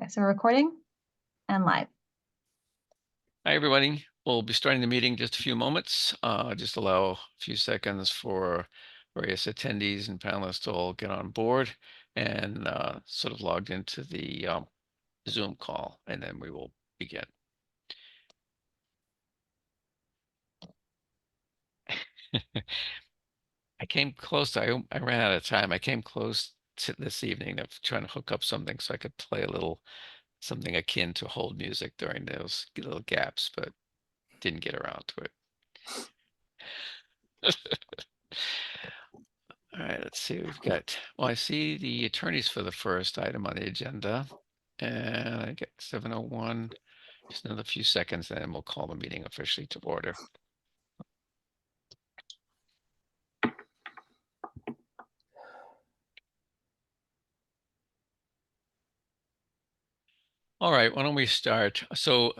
Okay, so we're recording and live. Hi, everybody. We'll be starting the meeting in just a few moments. Just allow a few seconds for various attendees and panelists to all get on board and sort of logged into the Zoom call, and then we will begin. I came close. I ran out of time. I came close to this evening of trying to hook up something so I could play a little something akin to hold music during those little gaps, but didn't get around to it. All right, let's see. We've got, well, I see the attorneys for the first item on the agenda, and I get 7:01. Just another few seconds, and then we'll call the meeting officially to order. All right, why don't we start? So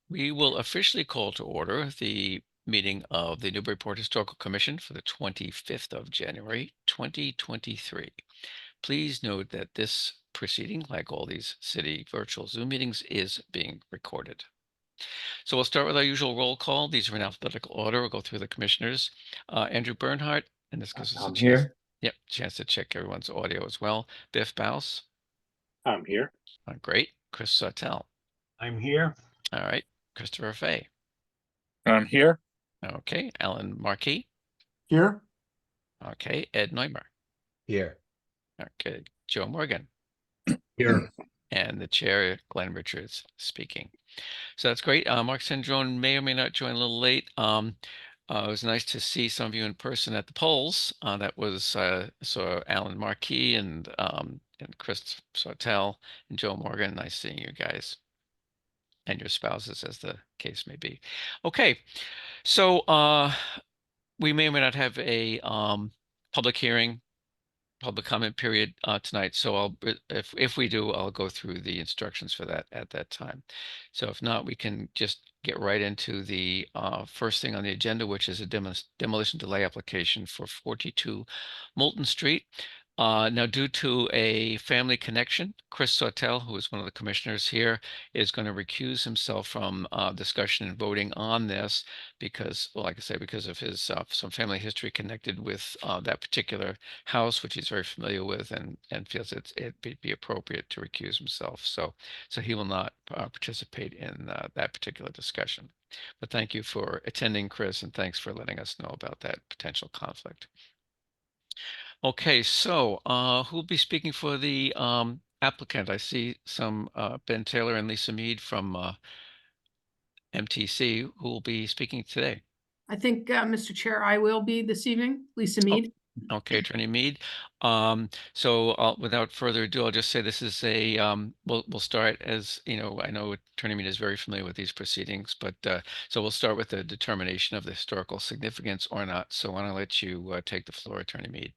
we will officially call to order the meeting of the Newburyport Historical Commission for the 25th of January, 2023. Please note that this proceeding, like all these city virtual Zoom meetings, is being recorded. So we'll start with our usual roll call. These are in alphabetical order. We'll go through the commissioners. Andrew Bernhardt, and this gives us a chance. Yep, chance to check everyone's audio as well. Biff Baus. I'm here. Great. Chris Sawtell. I'm here. All right. Christopher Fay. I'm here. Okay. Alan Markey. Here. Okay. Ed Neumer. Here. Okay. Joe Morgan. Here. And the chair, Glenn Richards, speaking. So that's great. Mark Sandrone may or may not join a little late. It was nice to see some of you in person at the polls. That was so Alan Markey and Chris Sawtell and Joe Morgan. Nice seeing you guys and your spouses, as the case may be. Okay, so we may or may not have a public hearing, public comment period tonight. So if we do, I'll go through the instructions for that at that time. So if not, we can just get right into the first thing on the agenda, which is a demolition delay application for 42 Moulton Street. Now, due to a family connection, Chris Sawtell, who is one of the commissioners here, is going to recuse himself from discussion and voting on this because, well, like I say, because of his some family history connected with that particular house, which he's very familiar with, and feels it'd be appropriate to recuse himself. So he will not participate in that particular discussion. But thank you for attending, Chris, and thanks for letting us know about that potential conflict. Okay, so who'll be speaking for the applicant? I see some Ben Taylor and Lisa Mead from MTC who will be speaking today. I think, Mr. Chair, I will be this evening. Lisa Mead. Okay, Attorney Mead. So without further ado, I'll just say this is a we'll start, as you know, I know Attorney Mead is very familiar with these proceedings, but so we'll start with the determination of the historical significance or not. So why don't I let you take the floor, Attorney Mead?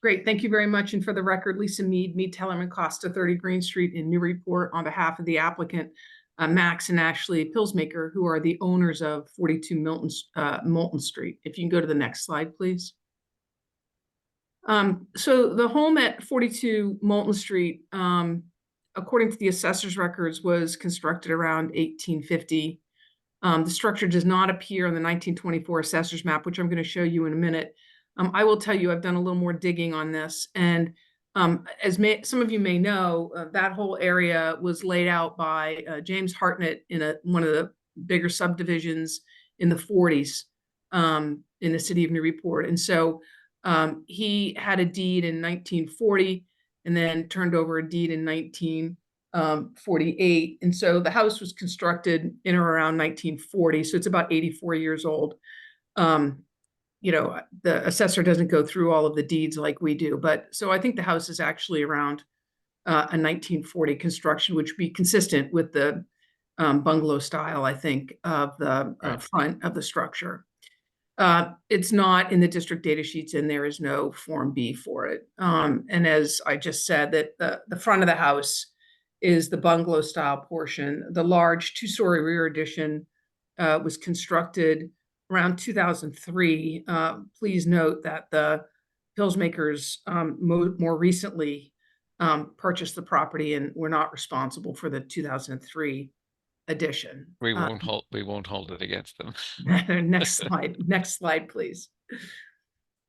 Great, thank you very much. And for the record, Lisa Mead, Tellerman Costa, 30 Green Street in Newburyport, on behalf of the applicant, Max and Ashley Pillsmaker, who are the owners of 42 Moulton Street. If you can go to the next slide, please. So the home at 42 Moulton Street, according to the assessor's records, was constructed around 1850. The structure does not appear on the 1924 assessor's map, which I'm going to show you in a minute. I will tell you, I've done a little more digging on this, and as some of you may know, that whole area was laid out by James Hartnett in one of the bigger subdivisions in the 40s in the city of Newburyport. And so he had a deed in 1940 and then turned over a deed in 1948. And so the house was constructed in or around 1940. So it's about 84 years old. You know, the assessor doesn't go through all of the deeds like we do, but so I think the house is actually around a 1940 construction, which would be consistent with the bungalow style, I think, of the front of the structure. It's not in the district data sheets, and there is no Form B for it. And as I just said, that the front of the house is the bungalow style portion. The large two-story rear addition was constructed around 2003. Please note that the Pillsmakers more recently purchased the property and were not responsible for the 2003 addition. We won't hold it against them. Next slide, please.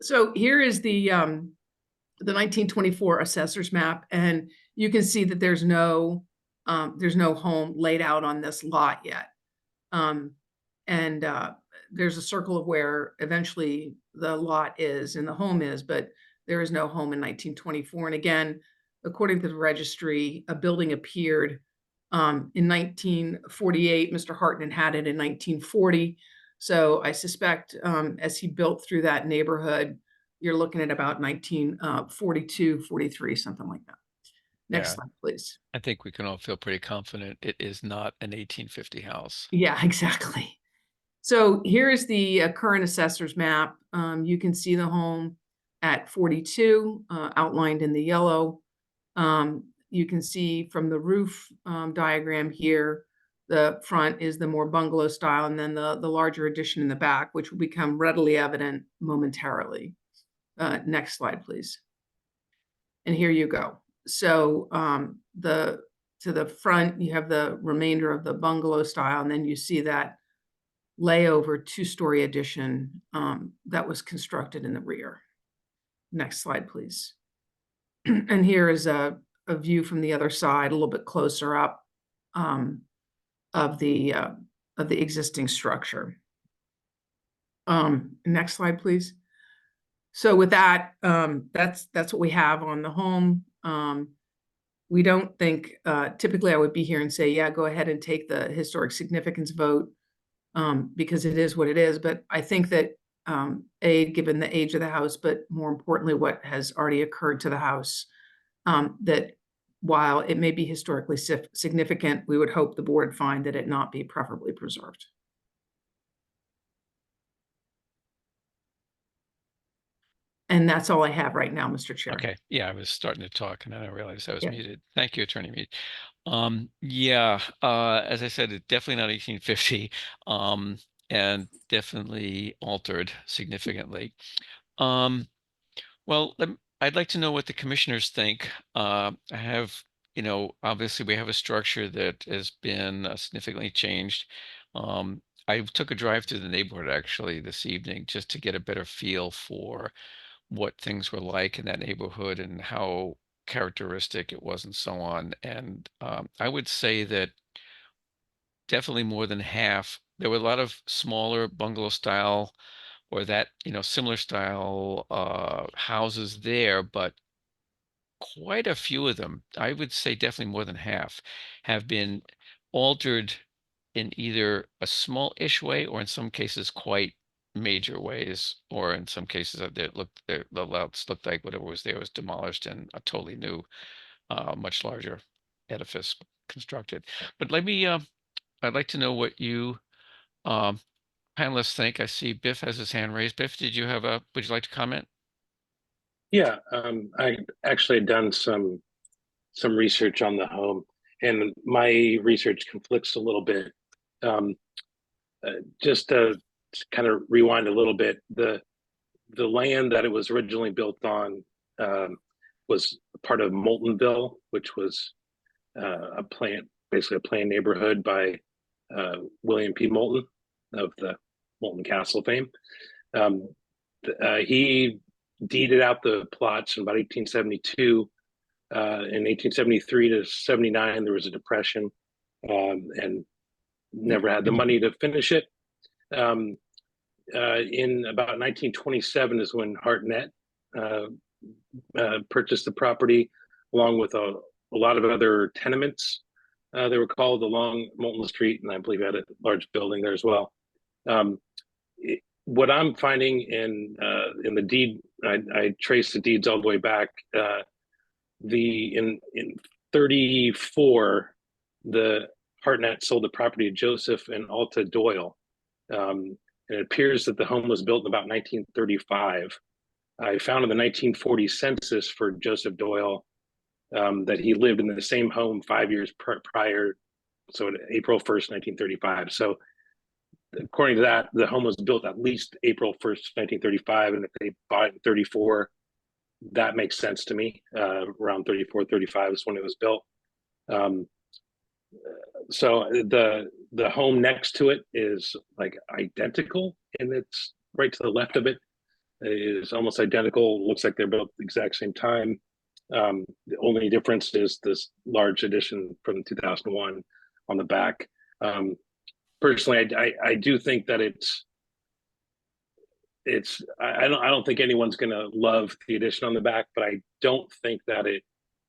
So here is the 1924 assessor's map, and you can see that there's no home laid out on this lot yet. There's a circle of where eventually the lot is and the home is, but there is no home in 1924. And again, according to the registry, a building appeared in 1948. Mr. Hartnett had it in 1940. So I suspect as he built through that neighborhood, you're looking at about 1942, 43, something like that. Next slide, please. I think we can all feel pretty confident it is not an 1850 house. Yeah, exactly. So here is the current assessor's map. You can see the home at 42 outlined in the yellow. You can see from the roof diagram here, the front is the more bungalow style, and then the larger addition in the back, which will become readily evident momentarily. Next slide, please. And here you go. So to the front, you have the remainder of the bungalow style, and then you see that layover two-story addition that was constructed in the rear. Next slide, please. And here is a view from the other side, a little bit closer up of the existing structure. Next slide, please. So with that, that's what we have on the home. We don't think, typically I would be here and say, yeah, go ahead and take the historic significance vote because it is what it is. But I think that given the age of the house, but more importantly, what has already occurred to the house, that while it may be historically significant, we would hope the board find that it not be preferably preserved. And that's all I have right now, Mr. Chair. Okay. Yeah, I was starting to talk and then I realized I was Yeah. muted. Thank you, Attorney Mead. As I said, it's definitely not 1850, and definitely altered significantly. Well, I'd like to know what the commissioners think. I have, obviously we have a structure that has been significantly changed. I took a drive through the neighborhood actually this evening just to get a better feel for what things were like in that neighborhood and how characteristic it was and so on. And I would say that definitely more than half, there were a lot of smaller bungalow style or that, similar style houses there, but quite a few of them, I would say definitely more than half, have been altered in either a small-ish way or in some cases quite major ways, or in some cases the louts looked like whatever was there was demolished and a totally new, much larger edifice constructed. But I'd like to know what you panelists think. I see Biff has his hand raised. Biff, would you like to comment? Yeah, I actually had done some research on the home, and my research conflicts a little bit. Just to kind of rewind a little bit, the land that it was originally built on was part of Moultonville, which was basically a planned neighborhood by William P. Moulton of the Moulton Castle fame. He deeded out the plots in about 1872. In 1873 to 79, there was a depression and never had the money to finish it. In about 1927 is when Hartnett purchased the property along with a lot of other tenements. They were called along Moulton Street, and I believe had a large building there as well. What I'm finding in the deed, I traced the deeds all the way back. In 34, the Hartnett sold the property to Joseph and Alta Doyle. And it appears that the home was built in about 1935. I found in the 1940 census for Joseph Doyle that he lived in the same home 5 years prior, so April 1st, 1935. So according to that, the home was built at least April 1st, 1935, and if they bought it in 34, that makes sense to me. Around 34, 35 is when it was built. So the home next to it is like identical, and it's right to the left of it is almost identical. Looks like they're built at the exact same time. The only difference is this large addition from 2001 on the back. Personally, I do think that I don't think anyone's going to love the addition on the back, but I don't think that it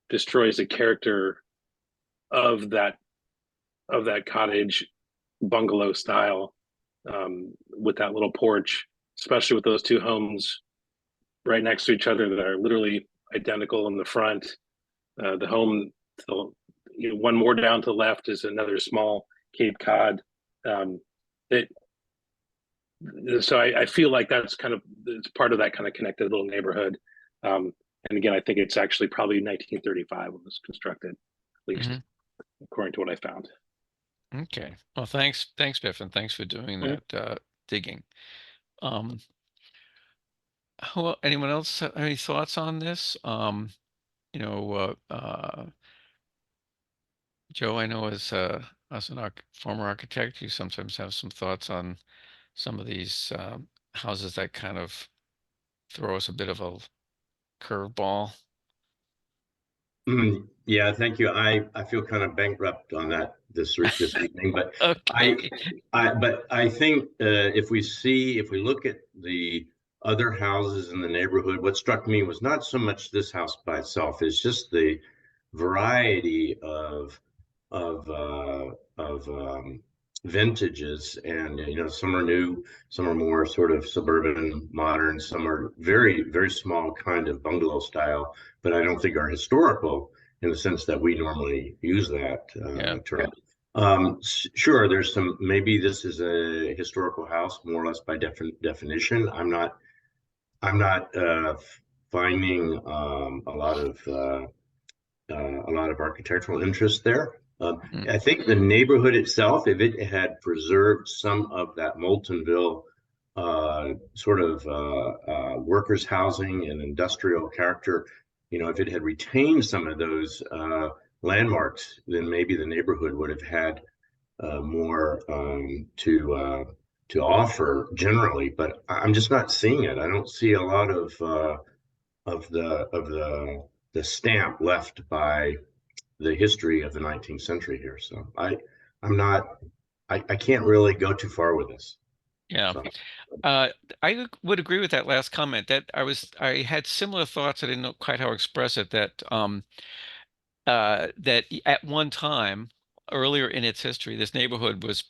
destroys the character of that cottage bungalow style, with that little porch, especially with those two homes right next to each other that are literally identical in the front. The home, one more down to the left is another small Cape Cod. So I feel like it's part of that kind of connected little neighborhood. And again, I think it's actually probably 1935 when it was constructed, at least according to what I found. Okay. Well, thanks, Biff, and thanks for doing that digging. Anyone else have any thoughts on this? Joe, I know as a former architect, you sometimes have some thoughts on some of these houses that kind of throw us a bit of a curveball. Yeah, thank you. I feel kind of bankrupt on that this evening, but Okay. I think if we look at the other houses in the neighborhood, what struck me was not so much this house by itself, it's just the variety of vintages, and some are new, some are more sort of suburban modern, some are very, very small kind of bungalow style, but I don't think are historical in the sense that we normally use that term. Sure, there's some, maybe this is a historical house more or less by definition. I'm not finding a lot of architectural interest there. I think the neighborhood itself, if it had preserved some of that Moultonville sort of workers' housing and industrial character, if it had retained some of those landmarks, then maybe the neighborhood would have had more to offer generally. But I'm just not seeing it. I don't see a lot of the stamp left by the history of the 19th century here. So I can't really go too far with this. Yeah. So. I would agree with that last comment. That I had similar thoughts. I didn't know quite how to express it. That that at one time earlier in its history, this neighborhood was,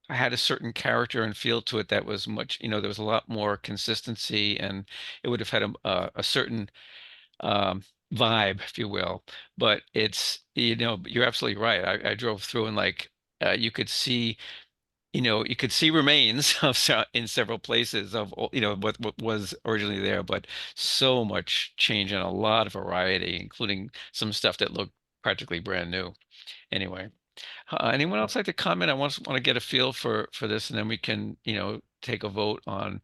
had a certain character and feel to it that was much, there was a lot more consistency, and it would have had a certain vibe, if you will. But it's, you're absolutely right. I drove through, and you could see, you could see remains in several places of, what was originally there, but so much change and a lot of variety, including some stuff that looked practically brand new. Anyway, anyone else like to comment? I want to get a feel for this, and then we can, take a vote on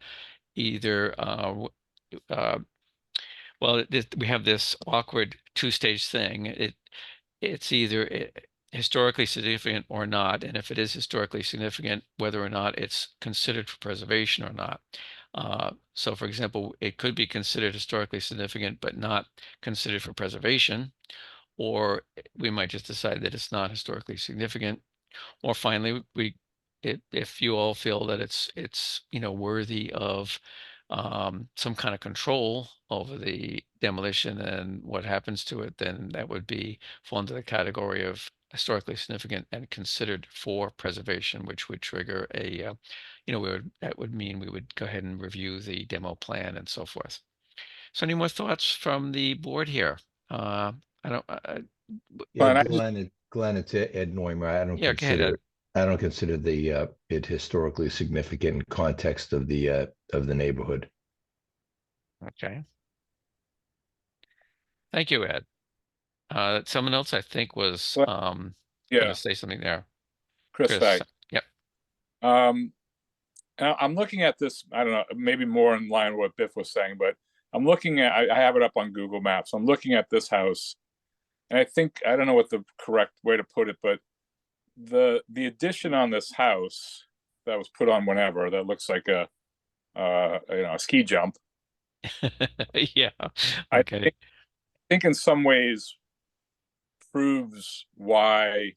either. Well, we have this awkward two-stage thing. It's either historically significant or not, and if it is historically significant, whether or not it's considered for preservation or not. So, for example, it could be considered historically significant but not considered for preservation, or we might just decide that it's not historically significant. Or finally, if you all feel that it's worthy of some kind of control over the demolition and what happens to it, then that would fall into the category of historically significant and considered for preservation, which would trigger a, that would mean we would go ahead and review the demo plan and so forth. So, any more thoughts from the board here? I don't. Yeah, Glenn, it's Ed Neumer. Yeah, go ahead, Ed. I don't consider it historically significant in context of the neighborhood. Okay. Thank you, Ed. Someone else I think was going to say something there. Chris. Yep. I'm looking at this, I don't know, maybe more in line with what Biff was saying, but I'm looking at, I have it up on Google Maps. I'm looking at this house, and I don't know what the correct way to put it, but the addition on this house that was put on whenever, that looks like a ski jump. Yeah. I Okay. think in some ways proves why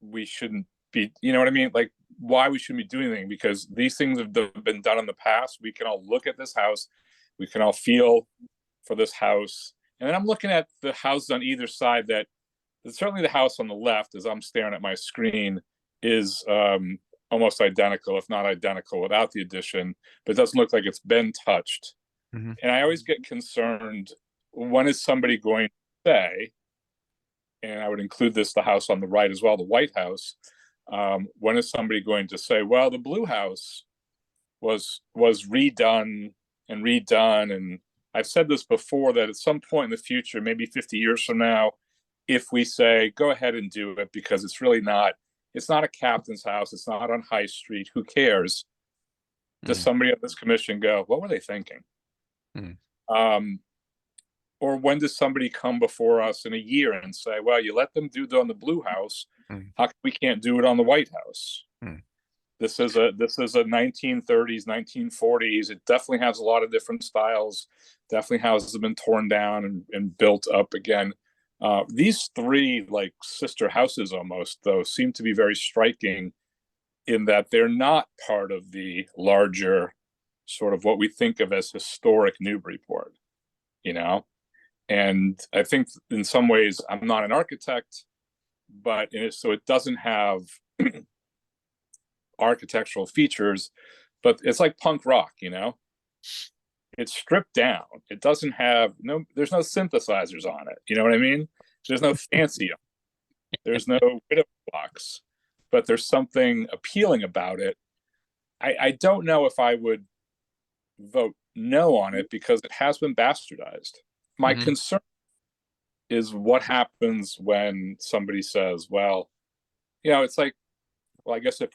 we shouldn't be, you know what I mean? Like why we shouldn't be doing anything, because these things have been done in the past. We can all look at this house. We can all feel for this house. And then I'm looking at the houses on either side that certainly the house on the left, as I'm staring at my screen, is almost identical, if not identical, without the addition, but it doesn't look like it's been touched. Mhm. And I always get concerned, when is somebody going to say, and I would include this, the house on the right as well, the White House, when is somebody going to say, well, the blue house was redone and redone? And I've said this before, that at some point in the future, maybe 50 years from now, if we say, go ahead and do it, because it's really not, it's not a captain's house, it's not on High Street, who cares? Does somebody on this commission go, what were they thinking? Or when does somebody come before us in a year and say, well, you let them do it on the blue house, how come we can't do it on the White House? This is a 1930s, 1940s. It definitely has a lot of different styles. Definitely houses have been torn down and built up again. These three like sister houses almost, though, seem to be very striking in that they're not part of the larger sort of what we think of as historic Newburyport, you know? And I think in some ways, I'm not an architect, but so it doesn't have architectural features, but it's like punk rock, you know? It's stripped down. It doesn't have there's no synthesizers on it. You know what I mean? There's no fancy. There's no widow blocks, but there's something appealing about it. I don't know if I would vote no on it because it has been bastardized. My concern is what happens when somebody says, well, it's like, well, I guess if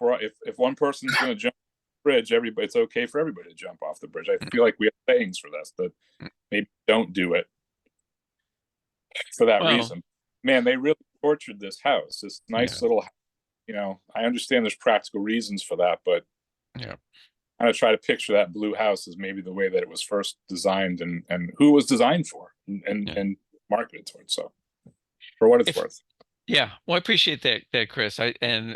one person's going to jump off the bridge, it's okay for everybody to jump off the bridge. I feel like we have sayings for this, that maybe don't do it for that reason. Man, they really tortured this house, this nice little, I understand there's practical reasons for that, but I'm going to try to picture that blue house as maybe the way that it was first designed and who it was designed for and marketed towards. So for what it's worth. Yeah, well, I appreciate that, Chris. I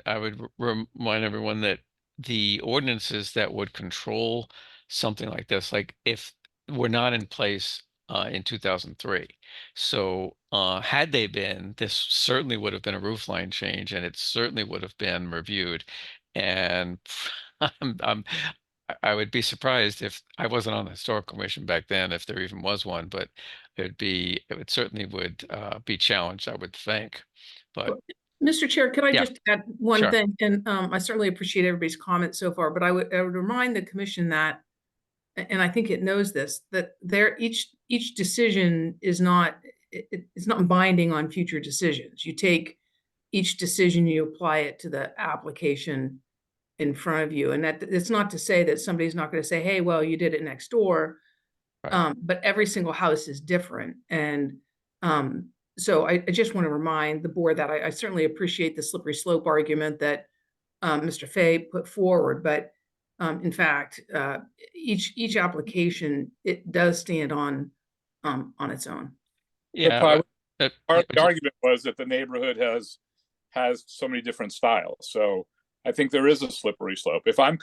would remind everyone that the ordinances that would control something like this, like if were not in place in 2003. So had they been, this certainly would have been a roof line change, and it certainly would have been reviewed. And I would be surprised if I wasn't on the historical commission back then, if there even was one, but it certainly would be challenged, I would think. But Mr. Chair, can I just add one Sure. thing? And I certainly appreciate everybody's comments so far, but I would remind the commission that, and I think it knows this, that each decision is not, it's not binding on future decisions. You take each decision, you apply it to the application in front of you. And that it's not to say that somebody's not going to say, hey, well, you did it next door. Right. But every single house is different. And so I just want to remind the board that I certainly appreciate the slippery slope argument that Mr. Fay put forward. But in fact, each application, it does stand on its own. Part of the argument was that the neighborhood has so many different styles. So I think there is a slippery slope. If I'm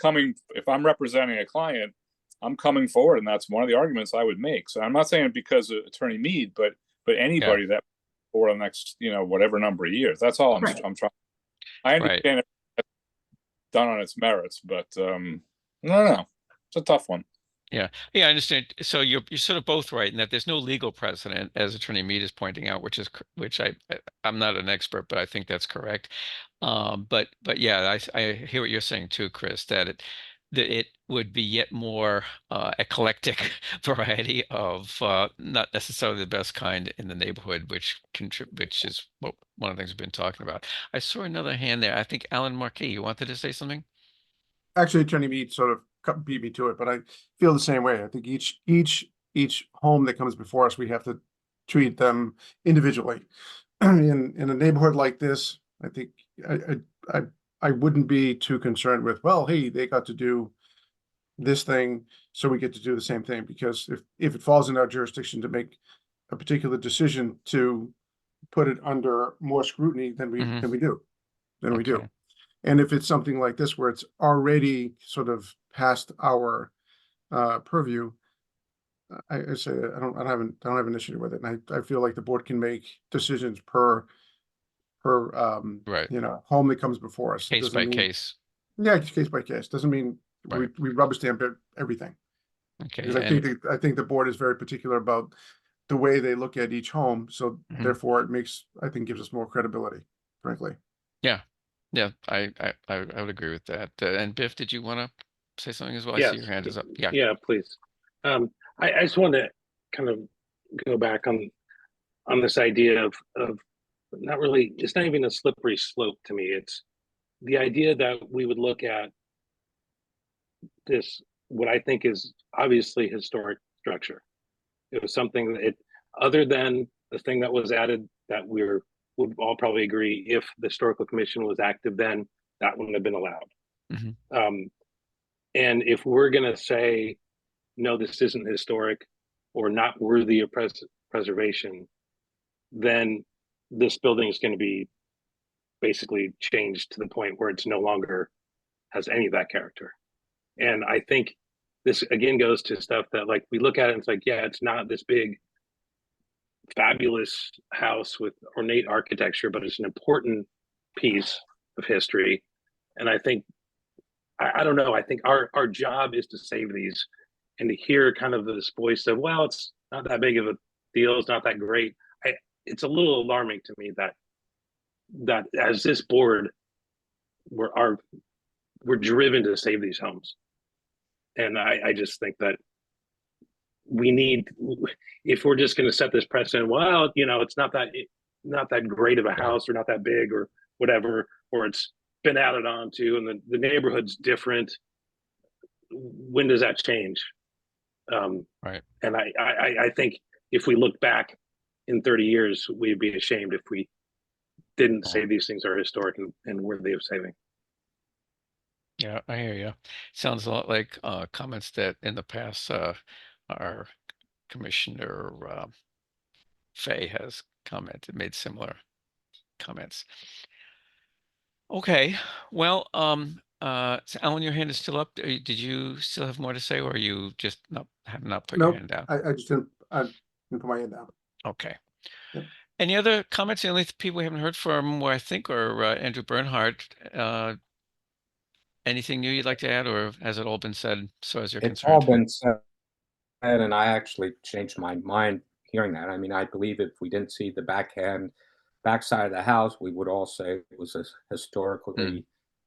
representing a client, I'm coming forward, and that's one of the arguments I would make. So I'm not saying because of Attorney Mead, but anybody that for the next, whatever number of years. That's all I'm trying. I understand it's done on its merits, but no, it's a tough one. Yeah, I understand. So you're sort of both right in that there's no legal precedent, as Attorney Mead is pointing out, which I'm not an expert, but I think that's correct. But yeah, I hear what you're saying too, Chris, that it would be yet more eclectic variety of not necessarily the best kind in the neighborhood, which is one of the things we've been talking about. I saw another hand there. I think Alan Marquis, you wanted to say something? Actually, Attorney Mead sort of beat me to it, but I feel the same way. I think each home that comes before us, we have to treat them individually. In a neighborhood like this, I think I wouldn't be too concerned with, well, hey, they got to do this thing, so we get to do the same thing, because if it falls in our jurisdiction to make a particular decision to put it under more scrutiny than we Mhm. do. Okay. And if it's something like this where it's already sort of past our purview, I say I don't have an issue with it. And I feel like the board can make decisions per Right. home that comes before us. It Case doesn't by mean- case. Yeah, it's case by case. Doesn't mean Right. we rubber stamp everything. Okay. Because I think the board is very particular about the way they look at each home. So Mhm. therefore it gives us more credibility, frankly. Yeah, I would agree with that. And Biff, did you want to say something as well? I see Yes. your hand is up. Yeah. Yeah, please. I just wanted to kind of go back on this idea of not really, it's not even a slippery slope to me. It's the idea that we would look at this, what I think is obviously historic structure. It was something that other than the thing that was added that would all probably agree, if the historical commission was active then, that wouldn't have been allowed. Mhm. And if we're going to say, no, this isn't historic or not worthy of preservation, then this building is going to be basically changed to the point where it's no longer has any of that character. And I think this again goes to stuff that, like, we look at it and it's like, yeah, it's not this big fabulous house with ornate architecture, but it's an important piece of history. And I think I don't know, I think our job is to save these, and to hear kind of this voice of, well, it's not that big of a deal, it's not that great. It's a little alarming to me that as this board, we're driven to save these homes. And I just think that we need, if we're just going to set this precedent, well, it's not that great of a house, or not that big, or whatever, or it's been added on to, and the neighborhood's different. When does that change? Right. And I think if we look back in 30 years, we'd be ashamed if we didn't say these things are historic and worthy of saving. Yeah, I hear you. Sounds a lot like comments that in the past our Commissioner Fay has made similar comments. Okay, well, so Alan, your hand is still up. Did you still have more to say, or are you just have not put your Nope, hand down? I just didn't put my hand down. Okay. Yep. Any other comments? The only people we haven't heard from, I think, are Andrew Bernhardt. Anything new you'd like to add, or has it all been said so as you're It's concerned? all been said, and I actually changed my mind hearing that. I mean, I believe if we didn't see the backside of the house, we would all say it was historically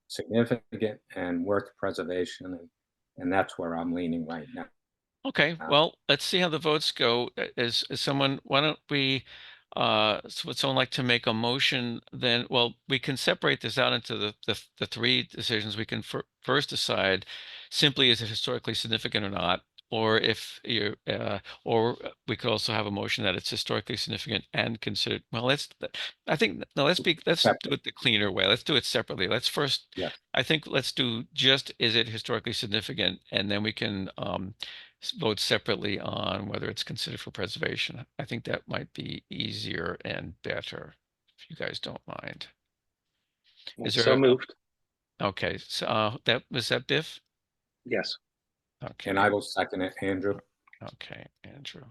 significant and worth preservation, and that's where I'm leaning right now. Okay, well, let's see how the votes go. Is someone, why don't we, so would someone like to make a motion then? Well, we can separate this out into the three decisions. We can first decide simply is it historically significant or not, or if you're, or we could also have a motion that it's historically significant and considered. Well, let's do it the cleaner way. Let's do it separately. Let's first, Yeah. I think let's do just, is it historically significant? And then we can, vote separately on whether it's considered for preservation. I think that might be easier and better, if you guys don't mind. Is there So moved? Okay, so that Biff? Yes. Okay. And I will second it, Andrew. Okay, Andrew.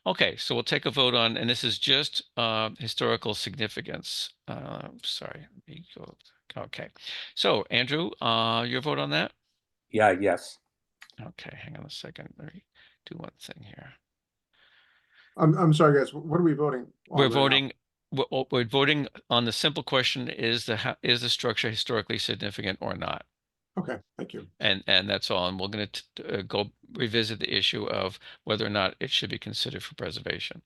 Okay, so we'll take a vote on, and this is just historical significance. Sorry, let me go. Okay, so Andrew, your vote on that? Yeah, yes. Okay, hang on a second. Let me do one thing here. I'm sorry, guys. What are we voting on? We're right now? voting. We're voting on the simple question: is the structure historically significant or not? Okay, thank you. And that's all. And we're going to go revisit the issue of whether or not it should be considered for preservation.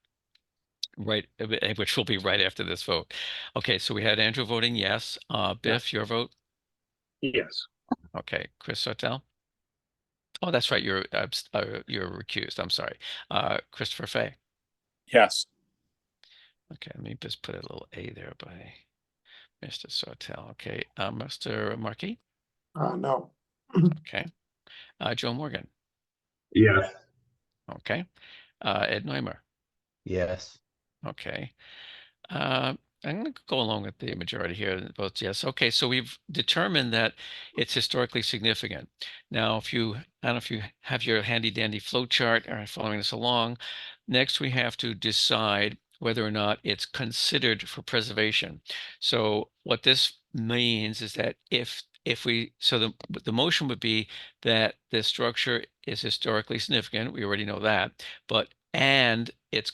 Right, which will be right after this vote. Okay, so we had Andrew voting yes. Biff, your vote? Yes. Okay, Chris Sartell? Oh, that's right. You're recused. I'm sorry. Christopher Fay. Yes. Okay, let me just put a little A there by Mr. Sawtelle. Okay, Mr. Markey. No. Okay, Joe Morgan. Yes. Okay, Ed Neumer. Yes. Okay. I'm going to go along with the majority here, votes yes. Okay, so we've determined that it's historically significant. Now, I don't know if you have your handy dandy flow chart or following this along. Next, we have to decide whether or not it's considered for preservation. So what this means is that so the motion would be that the structure is historically significant. We already know that, and it's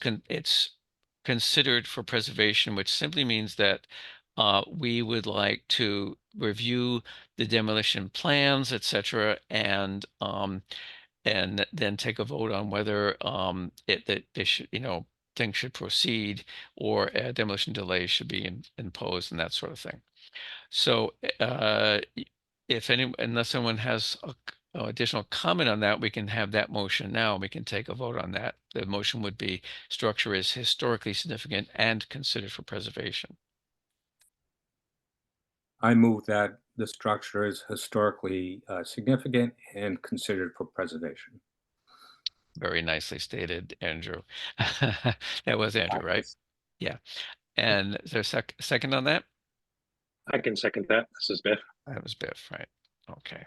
considered for preservation, which simply means that we would like to review the demolition plans, etc., and then take a vote on whether that they should, things should proceed or a demolition delay should be imposed and that sort of thing. So unless someone has additional comment on that, we can have that motion now. We can take a vote on that. The motion would be structure is historically significant and considered for preservation. I move that the structure is historically significant and considered for preservation. Very nicely stated, Andrew. That was Andrew, right? Yeah. And is there a second on that? I can second that. This is Biff. That was Biff, right? Okay.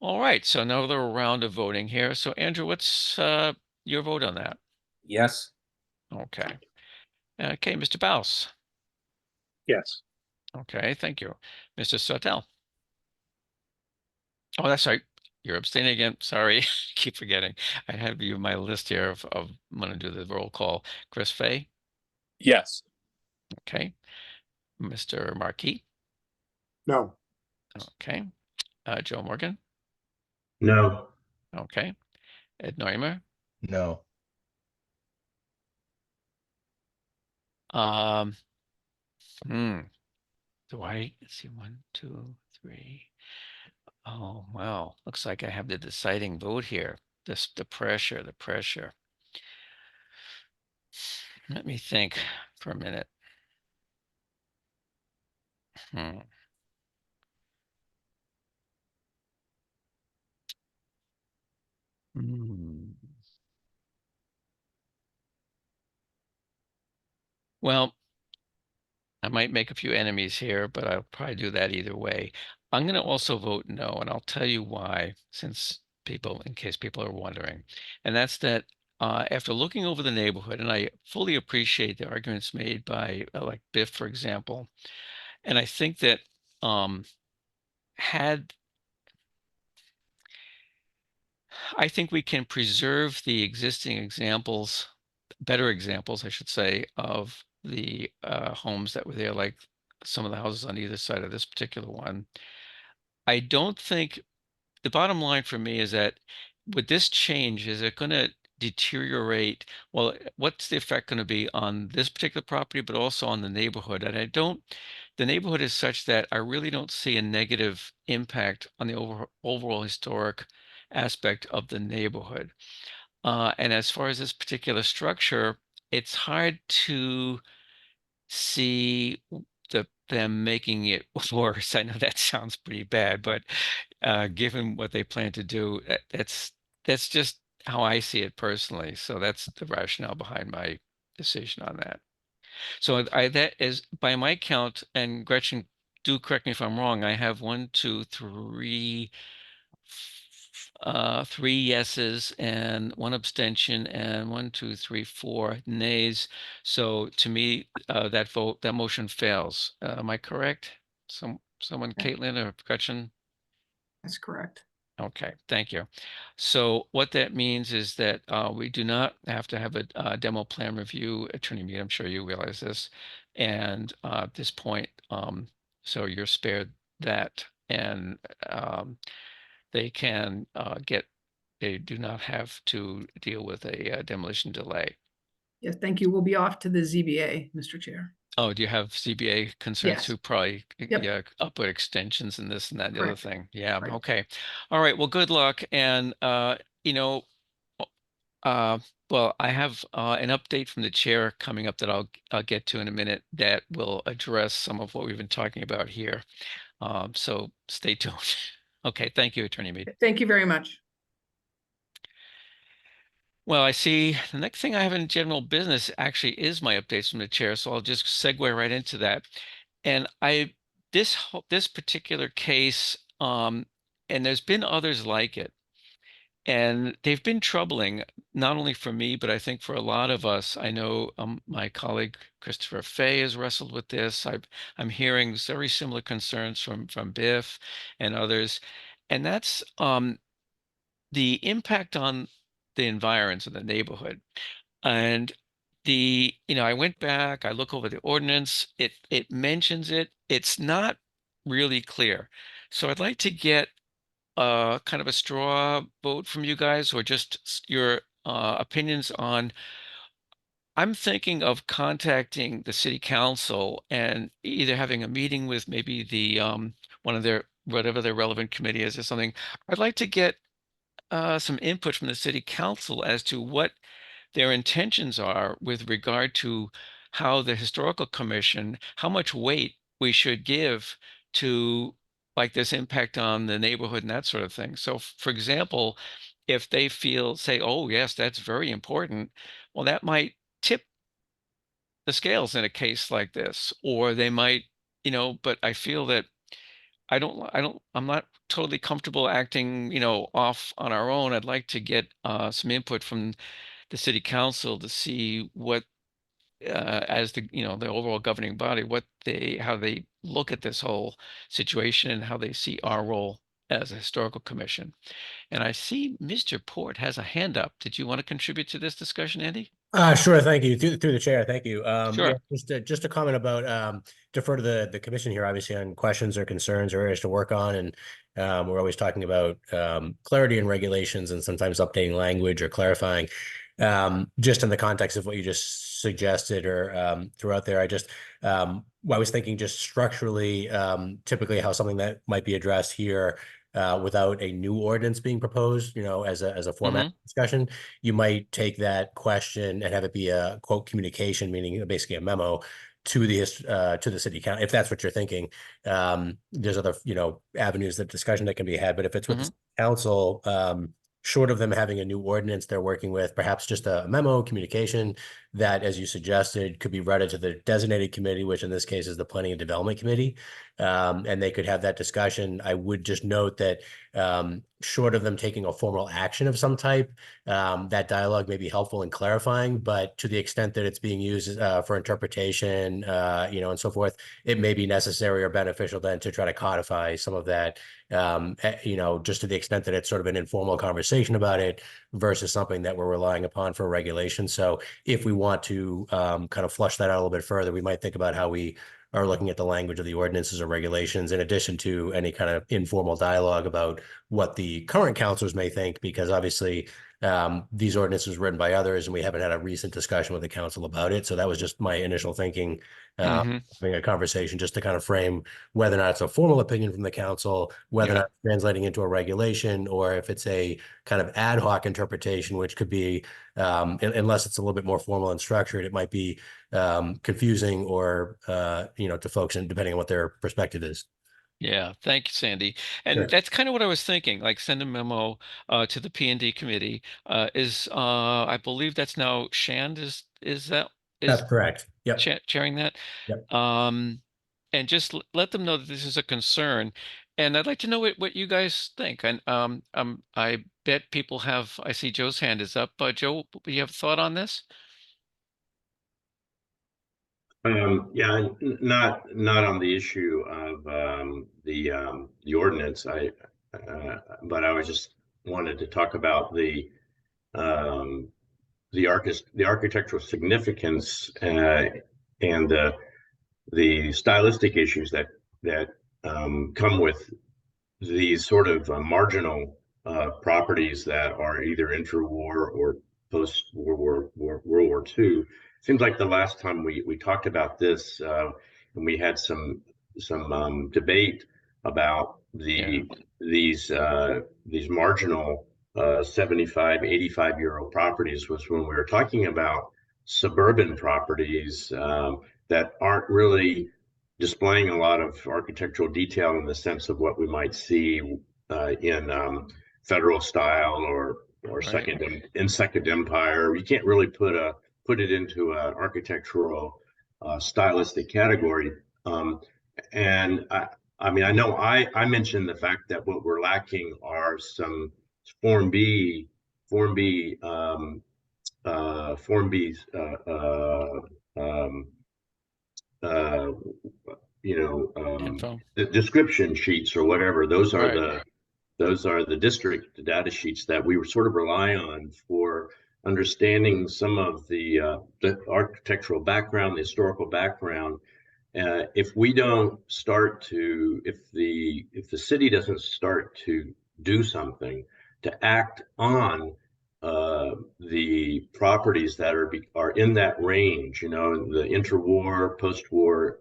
All right. So another round of voting here. So Andrew, what's your vote on that? Yes. Okay. Okay, Mr. Baus. Yes. Okay, thank you. Mr. Sawtelle. Oh, that's right. You're abstaining again. Sorry, keep forgetting. I have you my list here of I'm going to do the roll call. Chris Fay. Yes. Okay. Mr. Markey. No. Okay. Joe Morgan. No. Okay. Ed Neumer. No. Do I see 1, 2, 3? Oh, wow. Looks like I have the deciding vote here. The pressure. Let me think for a minute. Well, I might make a few enemies here, but I'll probably do that either way. I'm going to also vote no, and I'll tell you why, in case people are wondering. And that's that after looking over the neighborhood, and I fully appreciate the arguments made by like Biff, for example, and I think that I think we can preserve the existing examples, better examples, I should say, of the homes that were there, like some of the houses on either side of this particular one. I don't think the bottom line for me is that with this change, is it going to deteriorate? Well, what's the effect going to be on this particular property, but also on the neighborhood? And the neighborhood is such that I really don't see a negative impact on the overall historic aspect of the neighborhood. And as far as this particular structure, it's hard to see them making it worse. I know that sounds pretty bad, but given what they plan to do, that's just how I see it personally. So that's the rationale behind my decision on that. So that is by my count, and Gretchen, do correct me if I'm wrong. I have 1, 2, 3, 3 yeses and 1 abstention, and 1, 2, 3, 4 nays. So to me, that motion fails. Am I correct? Someone, Caitlin or Gretchen? That's correct. Okay, thank you. So what that means is that we do not have to have a demo plan review. Attorney Mead, I'm sure you realize this. And at this point, so you're spared that. And they do not have to deal with a demolition delay. Yes, thank you. We'll be off to the ZBA, Mr. Chair. Oh, do you have CBA concerns Yes. who probably, Yep. yeah, upward extensions and this and that and the other Correct. thing? Yeah, Right. okay. All right, well, good luck. And, you know, uh, well, I have an update from the chair coming up that I'll get to in a minute that will address some of what we've been talking about here. So stay tuned. Okay, thank you, Attorney Mead. Thank you very much. Well, I see the next thing I have in general business actually is my updates from the chair, so I'll just segue right into that. And this particular case, and there's been others like it, and they've been troubling not only for me, but I think for a lot of us. I know my colleague Christopher Fay has wrestled with this. I'm hearing very similar concerns from Biff and others, and that's the impact on the environs of the neighborhood. And I went back, I look over the ordinance, it mentions it. It's not really clear. So I'd like to get kind of a straw vote from you guys, or just your opinions on. I'm thinking of contacting the city council and either having a meeting with maybe the one of their whatever their relevant committee is or something. I'd like to get some input from the city council as to what their intentions are with regard to how the historical commission, how much weight we should give to like this impact on the neighborhood and that sort of thing. So for example, if they say, oh yes, that's very important, well, that might tip the scales in a case like this, or they might, but I feel that I'm not totally comfortable acting, off on our own. I'd like to get some input from the city council to see what, as the overall governing body, how they look at this whole situation and how they see our role as a historical commission. And I see Mr. Port has a hand up. Did you want to contribute to this discussion, Andy? Sure. Thank you. Through the chair. Thank you. Sure. Yeah, just a comment about defer to the commission here, obviously, on questions or concerns or areas to work on. And we're always talking about clarity and regulations and sometimes updating language or clarifying. Just in the context of what you just suggested or threw out there, I was thinking just structurally, typically how something that might be addressed here without a new ordinance being proposed, as a format discussion, you might take that question and have it be a quote communication, meaning basically a memo to the city council, if that's what you're thinking. There's other, avenues of discussion that can be had, but if it's with the council, short of them having a new ordinance they're working with, perhaps just a memo communication that, as you suggested, could be routed to the designated committee, which in this case is the Planning and Development Committee. And they could have that discussion. I would just note that short of them taking a formal action of some type, that dialogue may be helpful in clarifying, but to the extent that it's being used for interpretation, and so forth, it may be necessary or beneficial then to try to codify some of that, just to the extent that it's sort of an informal conversation about it versus something that we're relying upon for regulation. So if we want to kind of flush that out a little bit further, we might think about how we are looking at the language of the ordinances or regulations, in addition to any kind of informal dialogue about what the current councilors may think, because obviously these ordinances were written by others and we haven't had a recent discussion with the council about it. So that was just my initial thinking, having a conversation just to kind of frame whether or not it's a formal opinion from the council, whether or not it's translating into a regulation, or if it's a kind of ad hoc interpretation, which could be, unless it's a little bit more formal and structured, it might be confusing or, to folks, and depending on what their perspective is. Yeah, thank you, Sandy. And Sure. that's kind of what I was thinking, like send a memo to the P&D committee. I believe that's now Shand is That's correct. Yep. Chairing that. Yep. And just let them know that this is a concern. And I'd like to know what you guys think. And I bet I see Joe's hand is up. Joe, you have a thought on this? Not on the issue of the ordinance. But I was just wanted to talk about the architectural significance and the stylistic issues that come with these sort of marginal properties that are either interwar or post World War II. seems like the last time we talked about this, and we had some debate about these marginal 75, 85-year-old properties, was when we were talking about suburban properties that aren't really displaying a lot of architectural detail in the sense of what we might see in federal style or Right. Second Empire. You can't really put it into an architectural stylistic category. And I mean, I know I mentioned the fact that what we're lacking are some Form B, Form B, Form B's, Info. the description sheets or whatever. Right. Those are the district data sheets that we were sort of rely on for understanding some of the architectural background, the historical background. If we don't start to, if the city doesn't start to do something to act on the properties that are in that range, the interwar, post-war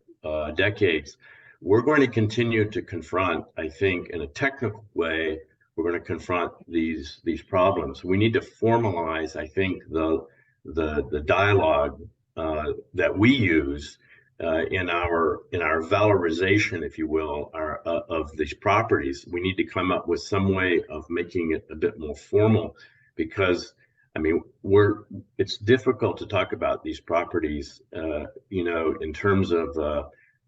decades, we're going to continue to confront, I think, in a technical way, we're going to confront these problems. We need to formalize, I think, the dialogue that we use in our valorization, if you will, of these properties. We need to come up with some way of making it a bit more formal, because I mean, it's difficult to talk about these properties, in terms of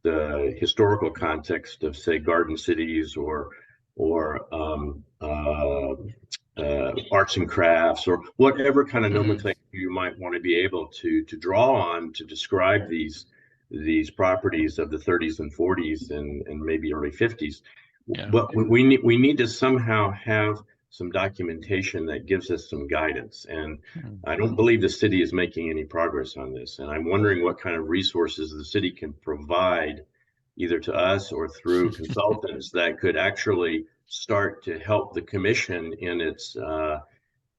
the historical context of, say, garden cities or arts and crafts, or whatever kind of nomenclature you might want to be able to draw on to describe these properties of the 30s and 40s and maybe early 50s. Yeah. But we need to somehow have some documentation that gives us some guidance. And I don't believe the city is making any progress on this. And I'm wondering what kind of resources the city can provide, either to us or through consultants, that could actually start to help the commission in its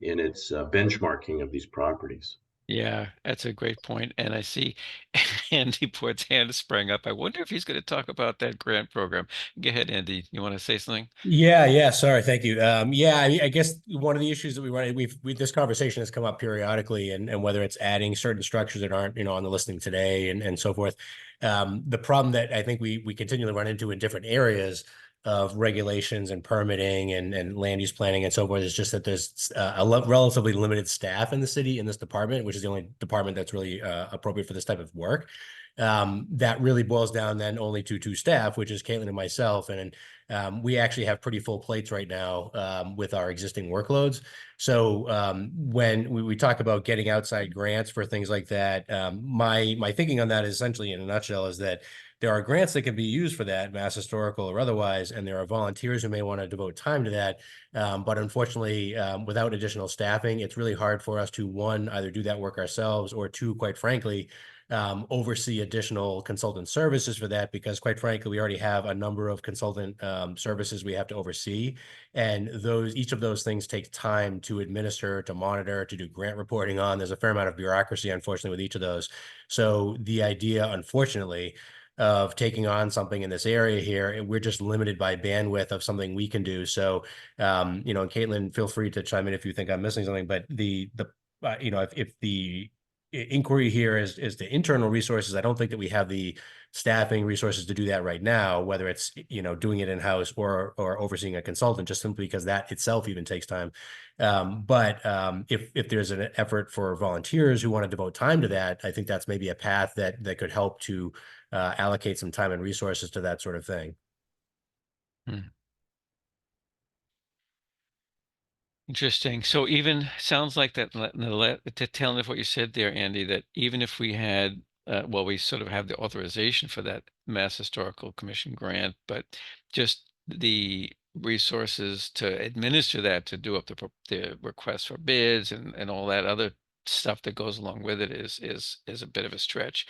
benchmarking of these properties. Yeah, that's a great point. And I see Andy Port's hand sprang up. I wonder if he's going to talk about that grant program. Go ahead, Andy. You want to say something? Yeah. Sorry. Thank you. Yeah, I guess one of the issues that we run, this conversation has come up periodically, and whether it's adding certain structures that aren't, on the listing today and so forth. The problem that I think we continually run into in different areas of regulations and permitting and land use planning and so forth is just that there's a relatively limited staff in the city in this department, which is the only department that's really appropriate for this type of work. That really boils down then only to two staff, which is Caitlin and myself. And we actually have pretty full plates right now with our existing workloads. So when we talk about getting outside grants for things like that, my thinking on that is essentially, in a nutshell, is that there are grants that can be used for that, Mass Historical or otherwise, and there are volunteers who may want to devote time to that. But unfortunately, without additional staffing, it's really hard for us to, one, either do that work ourselves, or two, quite frankly, oversee additional consultant services for that, because quite frankly, we already have a number of consultant services we have to oversee. And each of those things take time to administer, to monitor, to do grant reporting on. There's a fair amount of bureaucracy, unfortunately, with each of those. So the idea, unfortunately, of taking on something in this area here, and we're just limited by bandwidth of something we can do. So, and Caitlin, feel free to chime in if you think I'm missing something, but if the inquiry here is the internal resources, I don't think that we have the staffing resources to do that right now, whether it's, doing it in-house or overseeing a consultant, just simply because that itself even takes time. But if there's an effort for volunteers who want to devote time to that, I think that's maybe a path that could help to allocate some time and resources to that sort of thing. Interesting. So even sounds like that, to tail end of what you said there, Andy, that even if we had, we sort of have the authorization for that Mass Historical Commission grant, but just the resources to administer that, to do up the request for bids and all that other stuff that goes along with it is a bit of a stretch.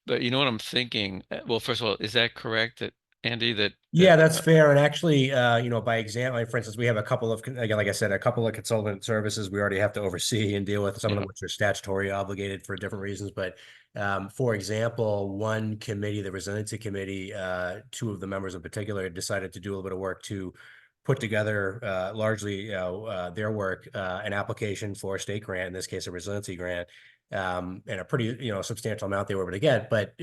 But you know what I'm thinking? Well, first of all, is that correct that Andy, that Yeah, that's fair. And actually, by example, like, for instance, we have a couple of, again, like I said, a couple of consultant services we already have to oversee and deal with, some of them which are statutory obligated for different reasons. But for example, one committee, the resiliency committee, two of the members in particular decided to do a little bit of work to put together largely their work, an application for a state grant, in this case, a resiliency grant. And a pretty, substantial amount they were able to get, but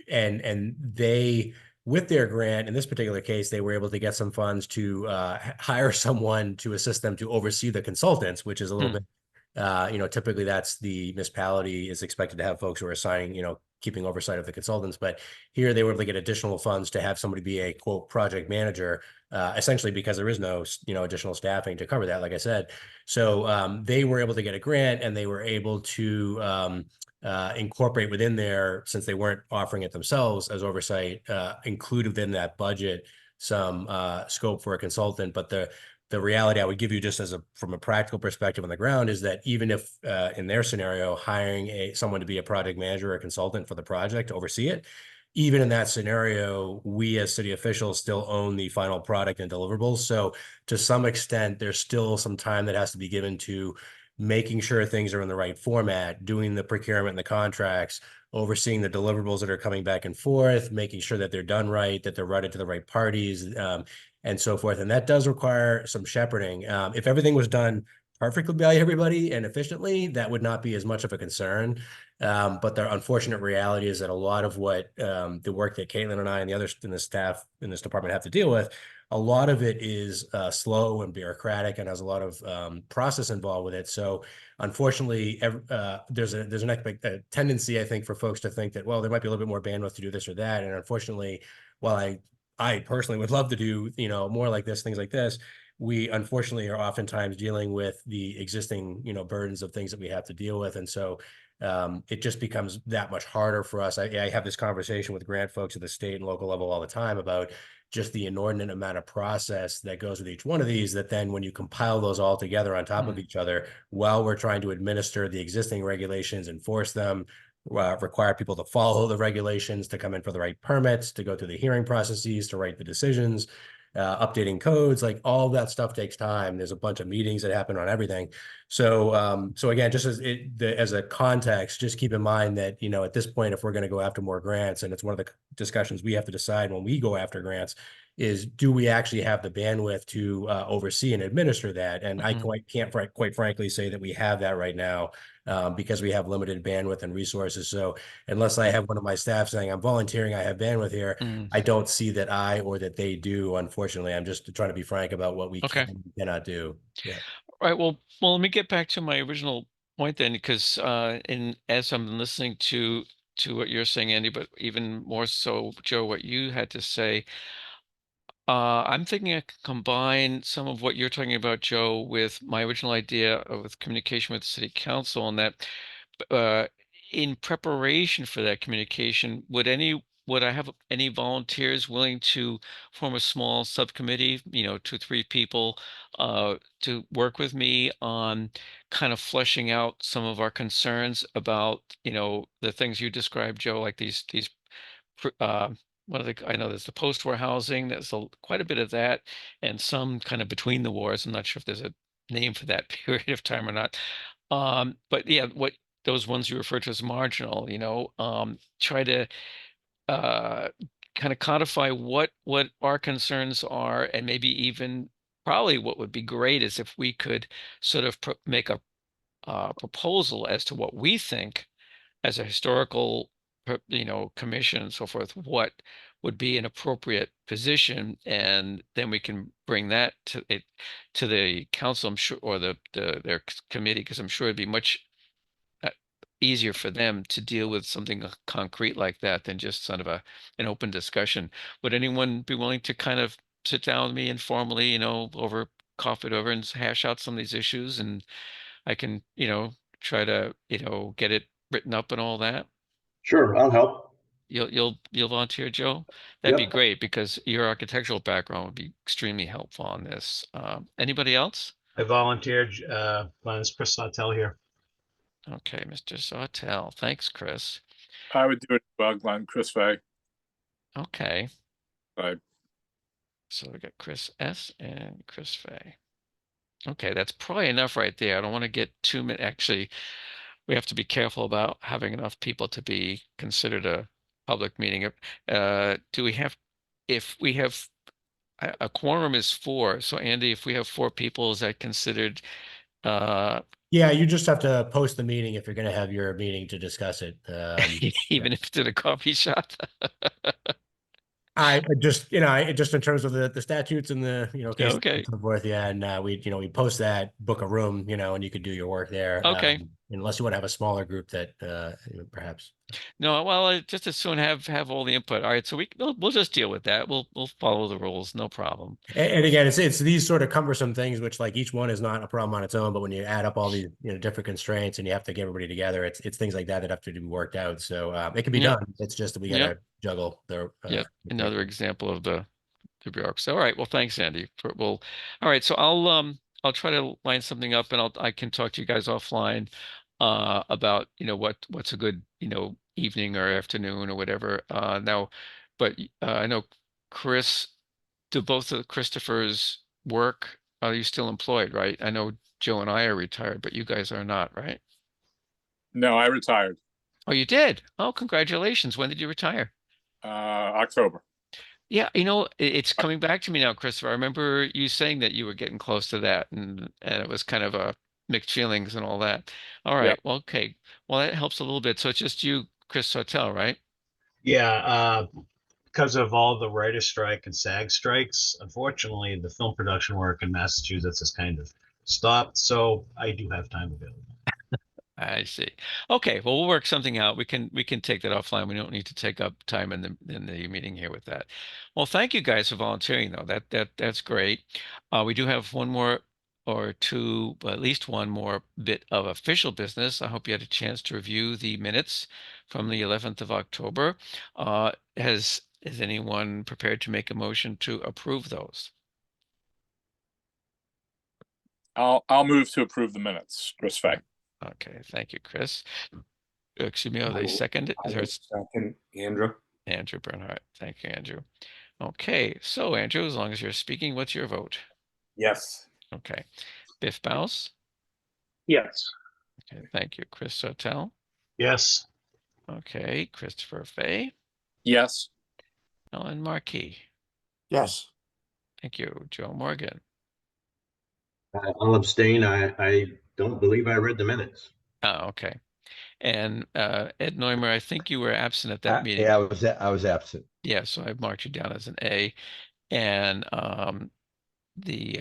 and they, with their grant, in this particular case, they were able to get some funds to hire someone to assist them to oversee the consultants, which is a little bit, typically that's the municipality is expected to have folks who are assigning, keeping oversight of the consultants. But here they were able to get additional funds to have somebody be a quote project manager, essentially because there is no, additional staffing to cover that, like I said. So they were able to get a grant, and they were able to incorporate within there, since they weren't offering it themselves as oversight, include within that budget some scope for a consultant. But the reality I would give you, just from a practical perspective on the ground, is that even if in their scenario, hiring someone to be a project manager or a consultant for the project to oversee it, even in that scenario, we as city officials still own the final product and deliverables. So to some extent, there's still some time that has to be given to making sure things are in the right format, doing the procurement and the contracts, overseeing the deliverables that are coming back and forth, making sure that they're done right, that they're routed to the right parties, and so forth. And that does require some shepherding. If everything was done perfectly by everybody and efficiently, that would not be as much of a concern. But the unfortunate reality is that a lot of what the work that Caitlin and I and the others in the staff in this department have to deal with, a lot of it is slow and bureaucratic and has a lot of process involved with it. So unfortunately, there's a tendency, I think, for folks to think that, well, there might be a little bit more bandwidth to do this or that. And unfortunately, while I personally would love to do, more like this, things like this, we unfortunately are oftentimes dealing with the existing, burdens of things that we have to deal with. And so it just becomes that much harder for us. I have this conversation with grant folks at the state and local level all the time about just the inordinate amount of process that goes with each one of these, that then when you compile those all together on top of each other, while we're trying to administer the existing regulations, enforce them, require people to follow the regulations, to come in for the right permits, to go through the hearing processes, to write the decisions, updating codes, like all that stuff takes time. There's a bunch of meetings that happen on everything. So again, just as a context, just keep in mind that, at this point, if we're going to go after more grants, and it's one of the discussions we have to decide when we go after grants, is do we actually have the bandwidth to oversee and administer that? And I can't quite frankly say that we have that right now, because we have limited bandwidth and resources. So unless I have one of my staff saying I'm volunteering, I have bandwidth here, I don't see that I or that they do. Unfortunately, I'm just trying to be frank about what we can and cannot do. Yeah. All right. Well, let me get back to my original point then, because as I'm listening to what you're saying, Andy, but even more so, Joe, what you had to say, I'm thinking I could combine some of what you're talking about, Joe, with my original idea of communication with the city council, and that in preparation for that communication, would I have any volunteers willing to form a small subcommittee, 2-3 people, to work with me on kind of fleshing out some of our concerns about, the things you described, Joe, like these I know there's the post-war housing, there's quite a bit of that, and some kind of between the wars. I'm not sure if there's a name for that period of time or not. But yeah, what those ones you refer to as marginal, try to kind of codify what our concerns are, and maybe even probably what would be great is if we could sort of make a proposal as to what we think as a historical commission and so forth, what would be an appropriate position, and then we can bring that to the council, I'm sure, or their committee, because I'm sure it'd be much easier for them to deal with something concrete like that than just sort of an open discussion. Would anyone be willing to kind of sit down with me informally, over coffee over, and hash out some of these issues, and I can, try to, get it written up and all that? Sure, I'll help. You'll volunteer, Joe? That'd be Yep. great, because your architectural background would be extremely helpful on this. Anybody else? I volunteered. My name's Chris Sawtell here. Okay, Mr. Sawtell. Thanks, Chris. I would do it as well, Glenn, Chris Fay. Okay. Right. So we got Chris S. and Chris Fay. Okay, that's probably enough right there. I don't want to get too many. Actually, we have to be careful about having enough people to be considered a public meeting. Do we have, if we have, a quorum is 4. So Andy, if we have 4 people, is that considered, Yeah, you just have to post the meeting if you're going to have your meeting to discuss it. even if it's in a coffee shop? I just, just in terms of the statutes and the, case Okay. and so forth. Yeah. And we post that, book a room, and you could do your work there. Okay. Unless you want to have a smaller group that perhaps. No, well, I just as soon have all the input. All right, so we'll just deal with that. We'll follow the rules, no problem. And again, it's these sort of cumbersome things, which like each one is not a problem on its own, but when you add up all these different constraints and you have to get everybody together, it's things like that have to be worked out. So it can be Yep. done. It's just that we Yep. gotta juggle the. Yep, another example of the bureaucracy. All right, well, thanks, Andy. All right, so I'll try to line something up, and I can talk to you guys offline about what's a good evening or afternoon or whatever. Now, but I know Chris, do both of Christopher's work? Are you still employed, right? I know Joe and I are retired, but you guys are not, right? No, I retired. Oh, you did? Oh, congratulations. When did you retire? October. Yeah, it's coming back to me now, Christopher. I remember you saying that you were getting close to that, and it was kind of a mixed feelings and all that. All right, Yep. well, okay. Well, that helps a little bit. So it's just you, Chris Hotel, right? Yeah, because of all the writer's strike and SAG strikes, unfortunately, the film production work in Massachusetts has kind of stopped. So I do have time available. I see. Okay, well, we'll work something out. We can take that offline. We don't need to take up time in the meeting here with that. Well, thank you guys for volunteering, though. That's great. We do have one more or two, at least one more bit of official business. I hope you had a chance to review the minutes from the 11th of October. Is anyone prepared to make a motion to approve those? I'll move to approve the minutes. Chris Fay. Okay, thank you, Chris. Excuse me, are I they will- seconded? I will second Andrew. Andrew Bernhardt. Thank you, Andrew. Okay, so Andrew, as long as you're speaking, what's your vote? Yes. Okay. Biff Bouse. Yes. Okay, thank you. Chris Sotel. Yes. Okay, Christopher Fay. Yes. Ellen Markey. Yes. Thank you. Joe Morgan. I'll abstain. I don't believe I read the minutes. Oh, okay. And Ed Neumer, I think you were absent at that meeting. Yeah, I was absent. Yeah, so I marked you down as an A. And the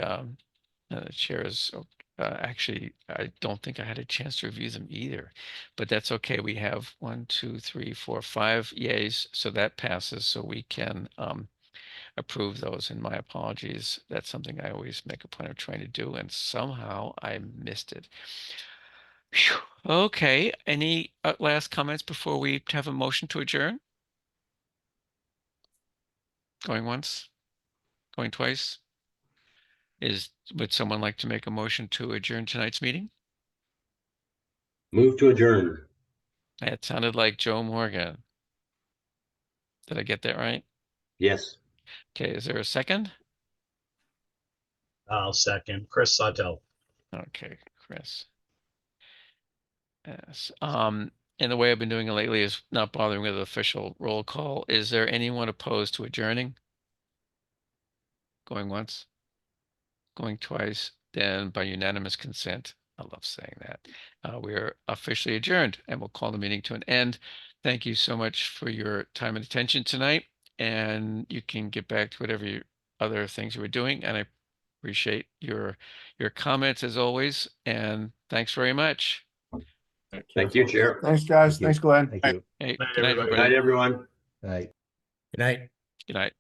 chair is actually, I don't think I had a chance to review them either, but that's okay. We have 1, 2, 3, 4, 5 yays, so that passes. So we can approve those. And my apologies. That's something I always make a point of trying to do, and somehow I missed it. Phew. Okay. Any last comments before we have a motion to adjourn? Going once? Going twice? Would someone like to make a motion to adjourn tonight's meeting? Move to adjourn. That sounded like Joe Morgan. Did I get that right? Yes. Okay, is there a second? I'll second. Chris Sawtell. Okay, Chris. Yes. And the way I've been doing it lately is not bothering with the official roll call. Is there anyone opposed to adjourning? Going once? Going twice? Then by unanimous consent. I love saying that. We're officially adjourned, and we'll call the meeting to an end. Thank you so much for your time and attention tonight. And you can get back to whatever other things you were doing. And I appreciate your comments as always. And thanks very much. Thank you, Chair. Thanks, guys. Thank you. Thanks, Glenn. Thank you. Hey, Night, good night, everybody. Good night, everybody. everyone. Night. Good night. Good night.